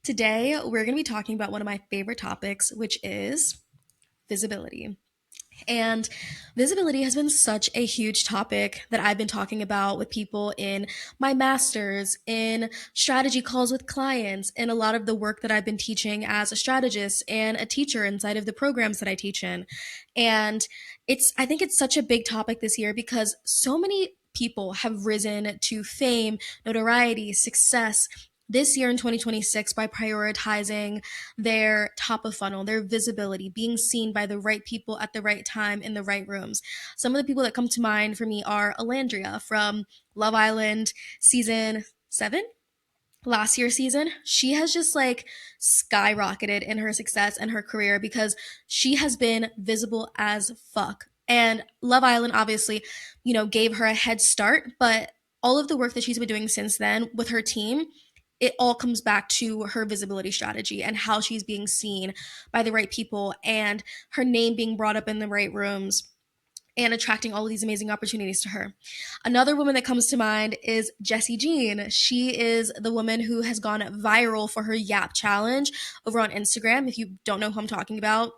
Today, we're going to be talking about one of my favorite topics, which is visibility. And visibility has been such a huge topic that I've been talking about with people in my master's, in strategy calls with clients, in a lot of the work that I've been teaching as a strategist and a teacher inside of the programs that I teach in. And I think it's such a big topic this year because so many people have risen to fame, notoriety, success this year in 2026 by prioritizing their top of funnel, their visibility, being seen by the right people at the right time in the right rooms. Some of the people that come to mind for me are Alandria from Love Island season 7, last year's season. She has just like skyrocketed in her success and her career because she has been visible as fuck. And Love Island obviously, gave her a head start, but all of the work that she's been doing since then with her team, it all comes back to her visibility strategy and how she's being seen by the right people and her name being brought up in the right rooms and attracting all of these amazing opportunities to her. Another woman that comes to mind is Jessie Jean. She is the woman who has gone viral for her Yap challenge over on Instagram. If you don't know who I'm talking about,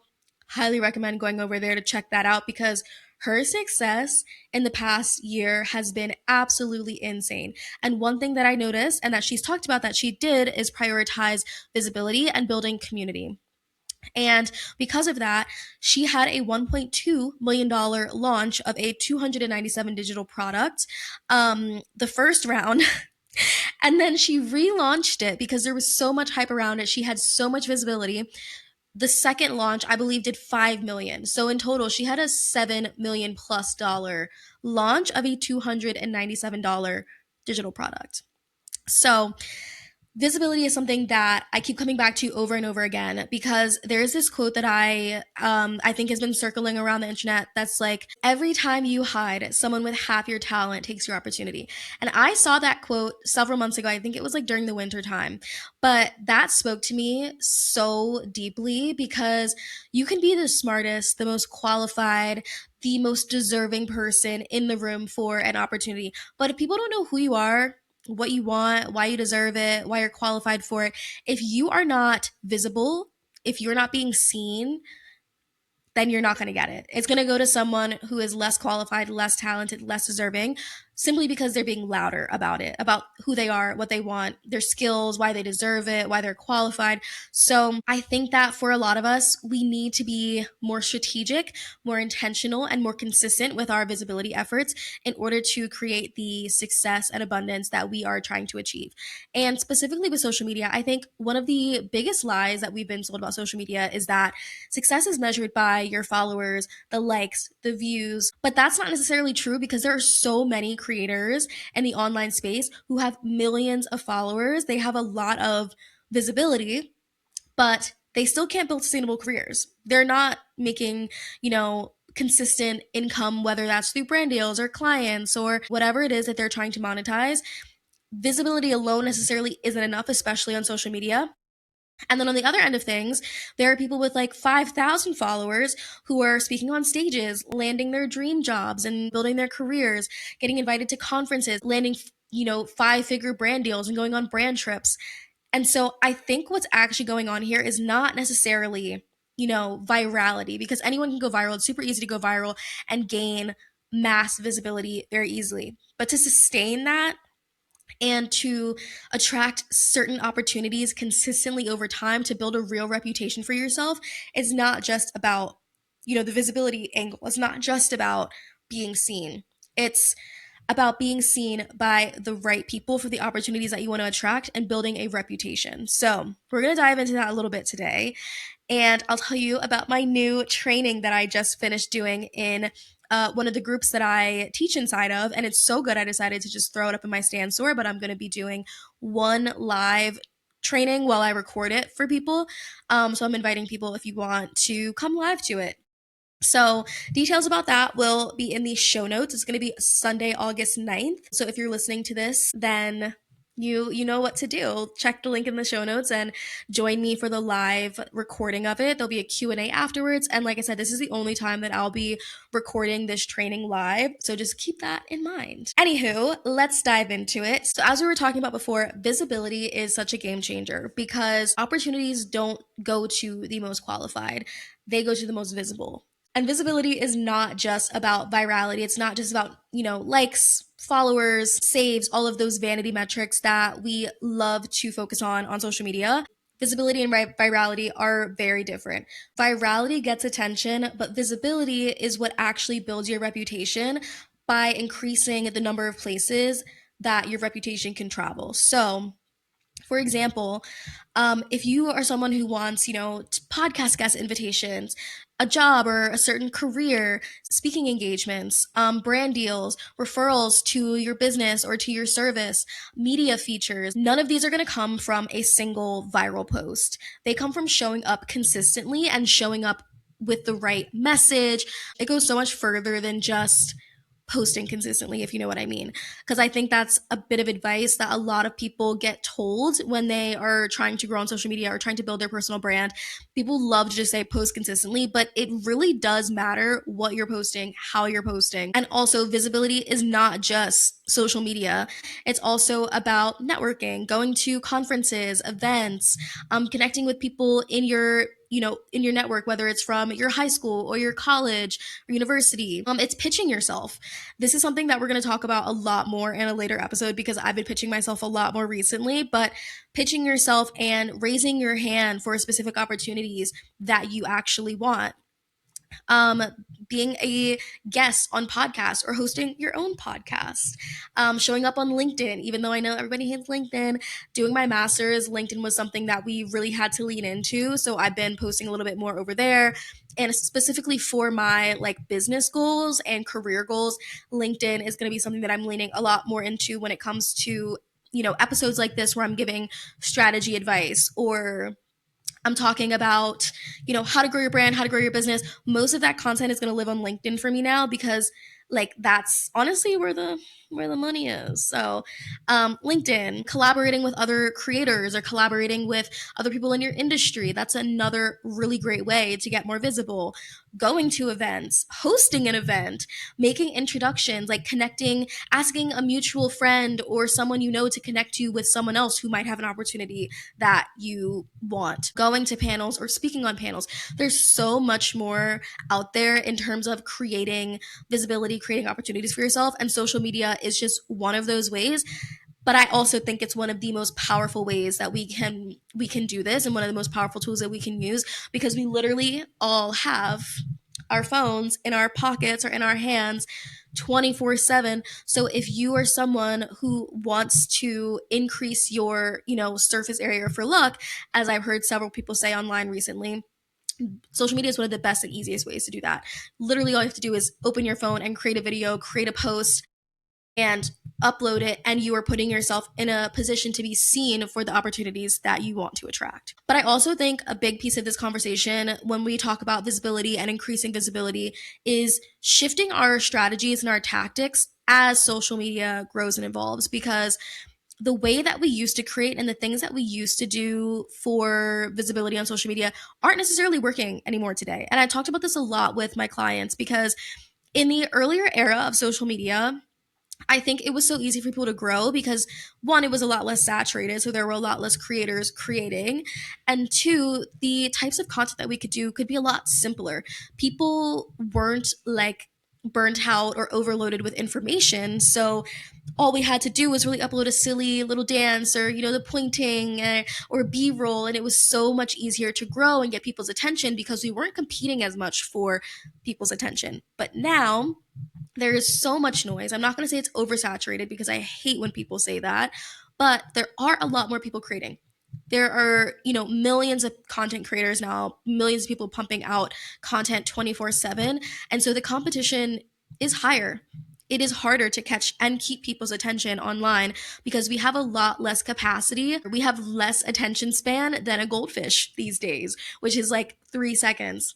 highly recommend going over there to check that out because her success in the past year has been absolutely insane. And one thing that I noticed and that she's talked about that she did is prioritize visibility and building community. And because of that, she had a $1.2 million launch of a 297 digital product, the first round. And then she relaunched it because there was so much hype around it. She had so much visibility. The second launch, I believe, did 5 million. So in total, she had a 7 million plus dollar launch of a $297 digital product. So visibility is something that I keep coming back to over and over again because there's this quote that I think has been circling around the internet that's like every time you hide, someone with half your talent takes your opportunity. And I saw that quote several months ago. I think it was like during the winter time. But that spoke to me so deeply because you can be the smartest, the most qualified, the most deserving person in the room for an opportunity. But if people don't know who you are, what you want, why you deserve it, why you're qualified for it. If you are not visible, if you're not being seen, then you're not going to get it. It's going to go to someone who is less qualified, less talented, less deserving, simply because they're being louder about it, about who they are, what they want, their skills, why they deserve it, why they're qualified. So I think that for a lot of us, we need to be more strategic, more intentional, and more consistent with our visibility efforts in order to create the success and abundance that we are trying to achieve. And specifically with social media, I think one of the biggest lies that we've been sold about social media is that success is measured by your followers, the likes, the views. But that's not necessarily true because there are so many creators in the online space who have millions of followers. They have a lot of visibility, but they still can't build sustainable careers. They're not making, consistent income, whether that's through brand deals or clients or whatever it is that they're trying to monetize. Visibility alone necessarily isn't enough, especially on social media. And then on the other end of things, there are people with like 5,000 followers who are speaking on stages, landing their dream jobs and building their careers, getting invited to conferences, landing, 5-figure brand deals and going on brand trips. And so I think what's actually going on here is not necessarily, virality because anyone can go viral. It's super easy to go viral and gain mass visibility very easily. But to sustain that, and to attract certain opportunities consistently over time to build a real reputation for yourself is not just about, the visibility angle. It's not just about being seen. It's about being seen by the right people for the opportunities that you want to attract and building a reputation. So, we're going to dive into that a little bit today. And I'll tell you about my new training that I just finished doing in one of the groups that I teach inside of. And it's so good, I decided to just throw it up in my stand store, but I'm going to be doing one live training while I record it for people. So I'm inviting people if you want to come live to it. So, details about that will be in the show notes. It's going to be Sunday, August 9th. So, if you're listening to this, then you know what to do. Check the link in the show notes and join me for the live recording of it. There'll be a Q&A afterwards, and like I said, this is the only time that I'll be recording this training live, so just keep that in mind. Anywho, let's dive into it. So as we were talking about before, visibility is such a game changer because opportunities don't go to the most qualified, they go to the most visible. And visibility is not just about virality. It's not just about, likes, followers, saves, all of those vanity metrics that we love to focus on social media. Visibility and virality are very different. Virality gets attention, but visibility is what actually builds your reputation by increasing the number of places that your reputation can travel. So, for example, if you are someone who wants, podcast guest invitations, a job or a certain career, speaking engagements, brand deals, referrals to your business or to your service, media features, none of these are going to come from a single viral post. They come from showing up consistently and showing up with the right message. It goes so much further than just posting consistently, if you know what I mean. Because I think that's a bit of advice that a lot of people get told when they are trying to grow on social media or trying to build their personal brand. People love to just say post consistently, but it really does matter what you're posting, how you're posting. And also, visibility is not just social media, it's also about networking, going to conferences, events, connecting with people in your network, whether it's from your high school or your college or university. It's pitching yourself. This is something that we're going to talk about a lot more in a later episode because I've been pitching myself a lot more recently, but pitching yourself and raising your hand for specific opportunities that you actually want. um, Being a guest on podcasts or hosting your own podcast, showing up on LinkedIn, even though I know everybody hates LinkedIn. Doing my master's, LinkedIn was something that we really had to lean into. So I've been posting a little bit more over there. And specifically for my like business goals and career goals, LinkedIn is going to be something that I'm leaning a lot more into when it comes to, episodes like this where I'm giving strategy advice or I'm talking about, how to grow your brand, how to grow your business. Most of that content is going to live on LinkedIn for me now because like that's honestly where the money is. So, LinkedIn, collaborating with other creators or collaborating with other people in your industry. That's another really great way to get more visible. Going to events, hosting an event, making introductions, like connecting, asking a mutual friend or someone you know to connect you with someone else who might have an opportunity that you want, going to panels or speaking on panels. There's so much more out there in terms of creating visibility, creating opportunities for yourself, and social media is just one of those ways. But I also think it's one of the most powerful ways that we can do this, and one of the most powerful tools that we can use because we literally all have our phones in our pockets or in our hands 24/7. So if you are someone who wants to increase your, surface area for luck, as I've heard several people say online recently, social media is one of the best and easiest ways to do that. Literally all you have to do is open your phone and create a video, create a post, and upload it, and you are putting yourself in a position to be seen for the opportunities that you want to attract. But I also think a big piece of this conversation when we talk about visibility and increasing visibility is shifting our strategies and our tactics as social media grows and evolves, because the way that we used to create and the things that we used to do for visibility on social media aren't necessarily working anymore today. And I talked about this a lot with my clients because in the earlier era of social media, I think it was so easy for people to grow because one, it was a lot less saturated, so there were a lot less creators creating, and two, the types of content that we could do could be a lot simpler. People weren't like burnt out or overloaded with information, so all we had to do was really upload a silly little dance or the pointing or b-roll, and it was so much easier to grow and get people's attention because we weren't competing as much for people's attention. But now there is so much noise. I'm not going to say it's oversaturated because I hate when people say that, but there are a lot more people creating. There are, millions of content creators now, millions of people pumping out content 24/7. And so the competition is higher. It is harder to catch and keep people's attention online because we have a lot less capacity. We have less attention span than a goldfish these days, which is like 3 seconds.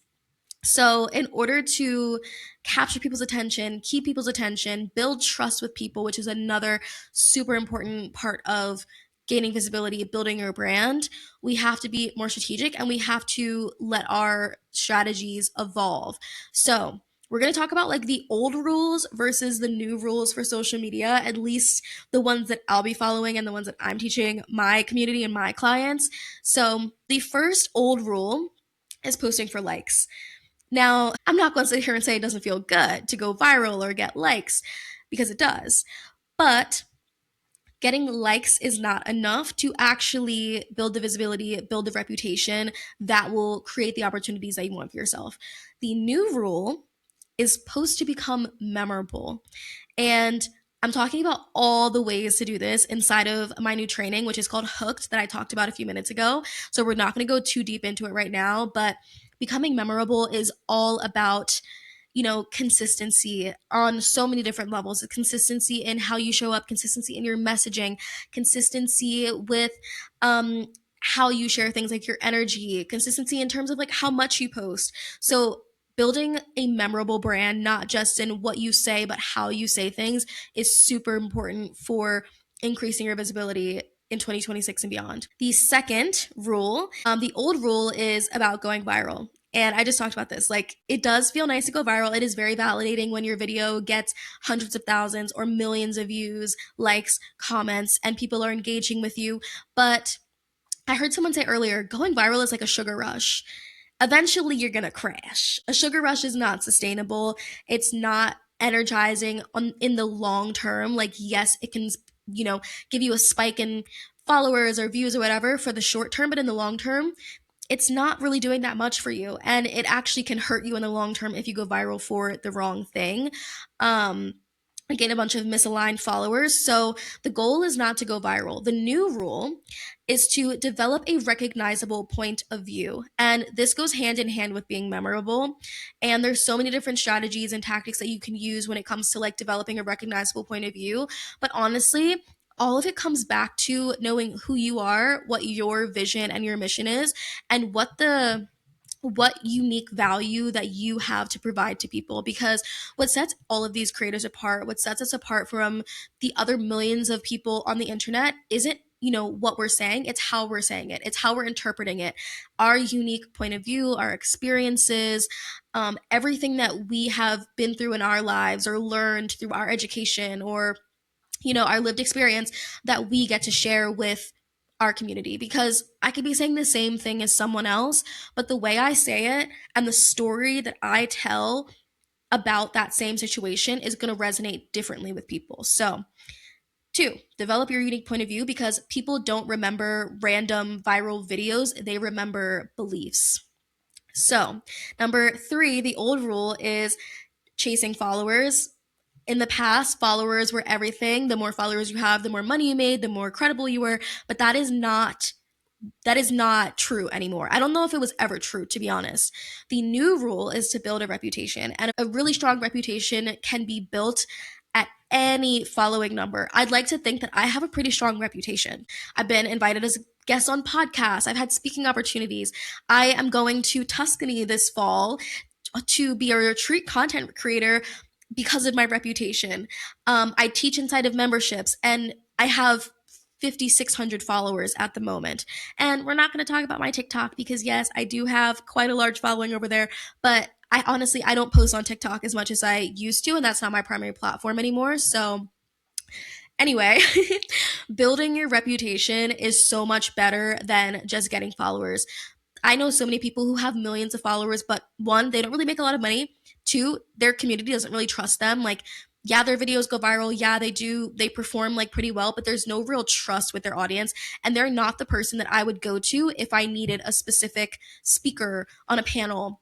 So, in order to capture people's attention, keep people's attention, build trust with people, which is another super important part of gaining visibility, building your brand, we have to be more strategic and we have to let our strategies evolve. So, we're going to talk about like the old rules versus the new rules for social media, at least the ones that I'll be following and the ones that I'm teaching my community and my clients. So, the first old rule is posting for likes. Now, I'm not going to sit here and say it doesn't feel good to go viral or get likes, because it does. But getting likes is not enough to actually build the visibility, build the reputation that will create the opportunities that you want for yourself. The new rule is post to become memorable. And I'm talking about all the ways to do this inside of my new training, which is called Hooked, that I talked about a few minutes ago. So we're not going to go too deep into it right now, but becoming memorable is all about, consistency on so many different levels. Consistency in how you show up, consistency in your messaging, consistency with how you share things, like your energy, consistency in terms of like how much you post. So building a memorable brand, not just in what you say, but how you say things, is super important for increasing your visibility in 2026 and beyond. The second rule, the old rule is about going viral. And I just talked about this. Like, it does feel nice to go viral. It is very validating when your video gets hundreds of thousands or millions of views, likes, comments, and people are engaging with you. But I heard someone say earlier, going viral is like a sugar rush. Eventually, you're going to crash. A sugar rush is not sustainable. It's not energizing in the long term. Like, yes, it can, give you a spike in followers or views or whatever for the short term, but in the long term, it's not really doing that much for you. And it actually can hurt you in the long term if you go viral for the wrong thing. Gain a bunch of misaligned followers. So the goal is not to go viral. The new rule is to develop a recognizable point of view. And this goes hand in hand with being memorable. And there's so many different strategies and tactics that you can use when it comes to like developing a recognizable point of view. But honestly, all of it comes back to knowing who you are, what your vision and your mission is, and what unique value that you have to provide to people. Because what sets all of these creators apart, what sets us apart from the other millions of people on the internet, isn't what we're saying, it's how we're saying it, it's how we're interpreting it, our unique point of view, our experiences, everything that we have been through in our lives or learned through our education or our lived experience that we get to share with our community. Because I could be saying the same thing as someone else, but the way I say it and the story that I tell about that same situation is going to resonate differently with people. So, two, develop your unique point of view, because people don't remember random viral videos, they remember beliefs. So, number three, the old rule is chasing followers. In the past, followers were everything. The more followers you have, the more money you made, the more credible you were. But that is not true anymore. I don't know if it was ever true, to be honest. The new rule is to build a reputation, and a really strong reputation can be built at any following number. I'd like to think that I have a pretty strong reputation. I've been invited as a guest on podcasts. I've had speaking opportunities. I am going to Tuscany this fall to be a retreat content creator because of my reputation. I teach inside of memberships, and I have 5,600 followers at the moment. And we're not going to talk about my TikTok because, yes, I do have quite a large following over there, but I don't post on TikTok as much as I used to, and that's not my primary platform anymore. So, anyway, building your reputation is so much better than just getting followers. I know so many people who have millions of followers, but one, they don't really make a lot of money. Two, their community doesn't really trust them. Like, yeah, their videos go viral. Yeah, they do. They perform like pretty well, but there's no real trust with their audience. And they're not the person that I would go to if I needed a specific speaker on a panel,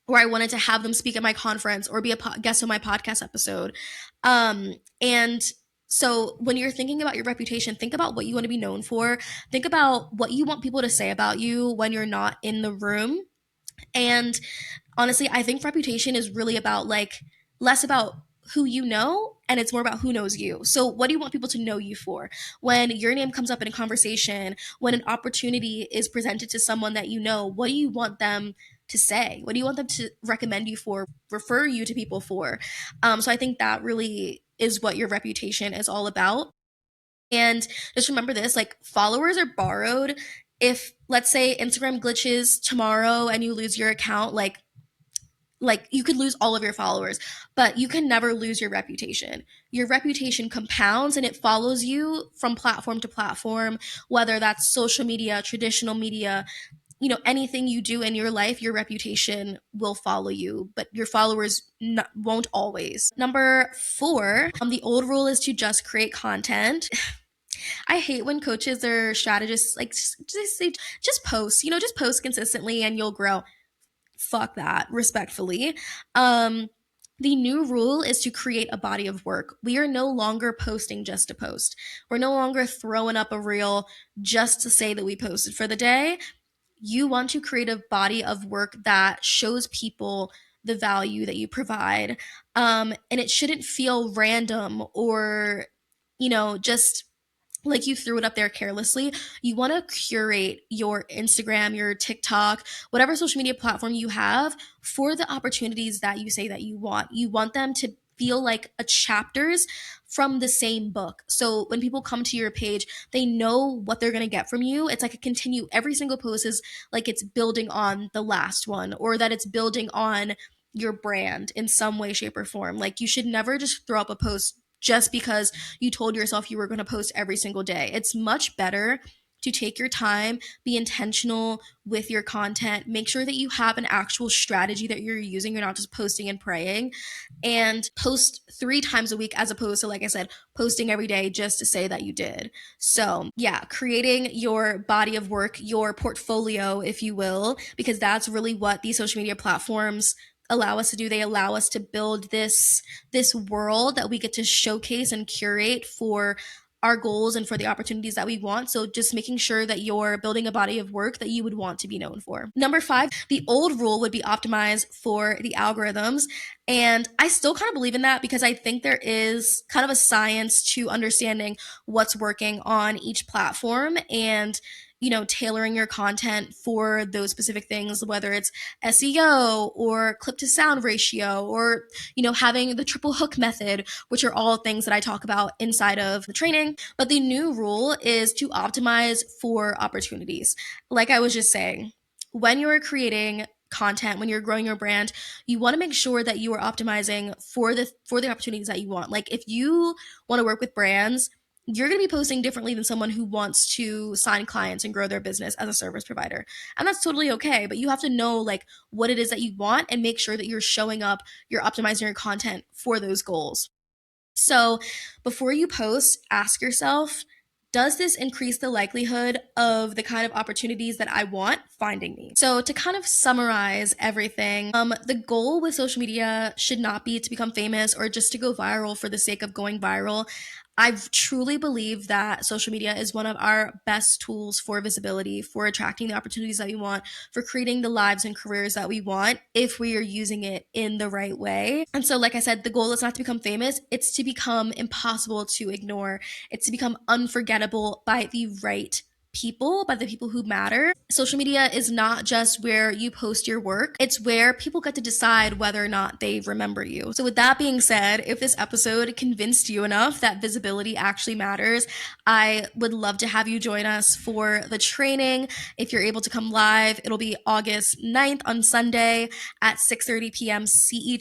or I wanted to have them speak at my conference or be a guest on my podcast episode. And so when you're thinking about your reputation, think about what you want to be known for. Think about what you want people to say about you when you're not in the room. And honestly, I think reputation is really about like less about who you know and it's more about who knows you. So what do you want people to know you for? When your name comes up in a conversation, when an opportunity is presented to someone that you know, what do you want them to say? What do you want them to recommend you for, refer you to people for? So I think that really is what your reputation is all about. And just remember this, like, followers are borrowed. If, let's say, Instagram glitches tomorrow and you lose your account, like you could lose all of your followers, but you can never lose your reputation. Your reputation compounds and it follows you from platform to platform, whether that's social media, traditional media, anything you do in your life, your reputation will follow you, but your followers won't always. Number 4, the old rule is to just create content. I hate when coaches or strategists like just say, just post, just post consistently and you'll grow. Fuck that, respectfully. Um, the new rule is to create a body of work. We are no longer posting just to post. We're no longer throwing up a reel just to say that we posted for the day. You want to create a body of work that shows people the value that you provide. And it shouldn't feel random or, just like you threw it up there carelessly. You want to curate your Instagram, your TikTok, whatever social media platform you have for the opportunities that you say that you want. You want them to feel like a chapters from the same book. So when people come to your page, they know what they're going to get from you. It's like a continue. Every single post is like it's building on the last one, or that it's building on your brand in some way, shape, or form. Like, you should never just throw up a post just because you told yourself you were going to post every single day. It's much better to take your time, be intentional with your content, make sure that you have an actual strategy that you're using. You're not just posting and praying, and post 3 times a week as opposed to, like I said, posting every day just to say that you did. So, yeah, creating your body of work, your portfolio, if you will, because that's really what these social media platforms allow us to do. They allow us to build this world that we get to showcase and curate for our goals and for the opportunities that we want. So just making sure that you're building a body of work that you would want to be known for. Number 5, the old rule would be optimize for the algorithms. And I still kind of believe in that because I think there is kind of a science to understanding what's working on each platform and tailoring your content for those specific things, whether it's SEO or clip to sound ratio or, having the triple hook method, which are all things that I talk about inside of the training. But the new rule is to optimize for opportunities. Like I was just saying, when you're creating content, when you're growing your brand, you want to make sure that you are optimizing for the opportunities that you want. Like, if you want to work with brands, you're going to be posting differently than someone who wants to sign clients and grow their business as a service provider. And that's totally okay, but you have to know like what it is that you want and make sure that you're showing up, you're optimizing your content for those goals. So, before you post, ask yourself, does this increase the likelihood of the kind of opportunities that I want finding me? So, to kind of summarize everything, the goal with social media should not be to become famous or just to go viral for the sake of going viral. I truly believe that social media is one of our best tools for visibility, for attracting the opportunities that we want, for creating the lives and careers that we want if we are using it in the right way. And so, like I said, the goal is not to become famous, it's to become impossible to ignore. It's to become unforgettable by the right people, by the people who matter. Social media is not just where you post your work, it's where people get to decide whether or not they remember you. So, with that being said, if this episode convinced you enough that visibility actually matters, I would love to have you join us for the training. If you're able to come live, it'll be August 9th on Sunday at 6:30 p.m. CET,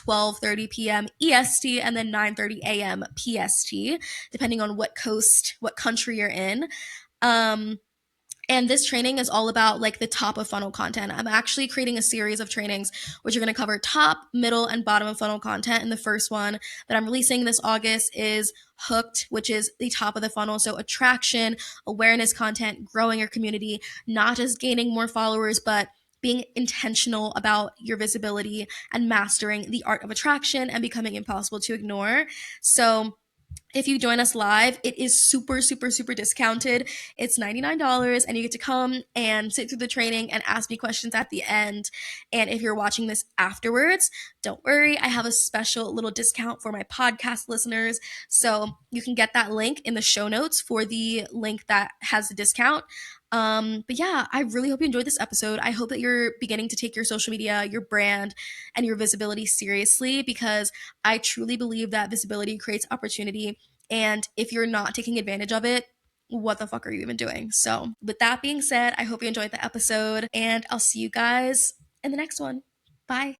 12:30 p.m. EST, and then 9:30 a.m. PST, depending on what coast, what country you're in. And this training is all about like the top of funnel content. I'm actually creating a series of trainings which are going to cover top, middle, and bottom of funnel content. And the first one that I'm releasing this August is Hooked, which is the top of the funnel. So attraction, awareness content, growing your community, not just gaining more followers, but being intentional about your visibility and mastering the art of attraction and becoming impossible to ignore. So if you join us live, it is super, super, super discounted. It's $99 and you get to come and sit through the training and ask me questions at the end. And if you're watching this afterwards, don't worry, I have a special little discount for my podcast listeners. So you can get that link in the show notes for the link that has the discount. But yeah, I really hope you enjoyed this episode. I hope that you're beginning to take your social media, your brand, and your visibility seriously, because I truly believe that visibility creates opportunity. And if you're not taking advantage of it, what the fuck are you even doing? So, with that being said, I hope you enjoyed the episode, and I'll see you guys in the next one. Bye.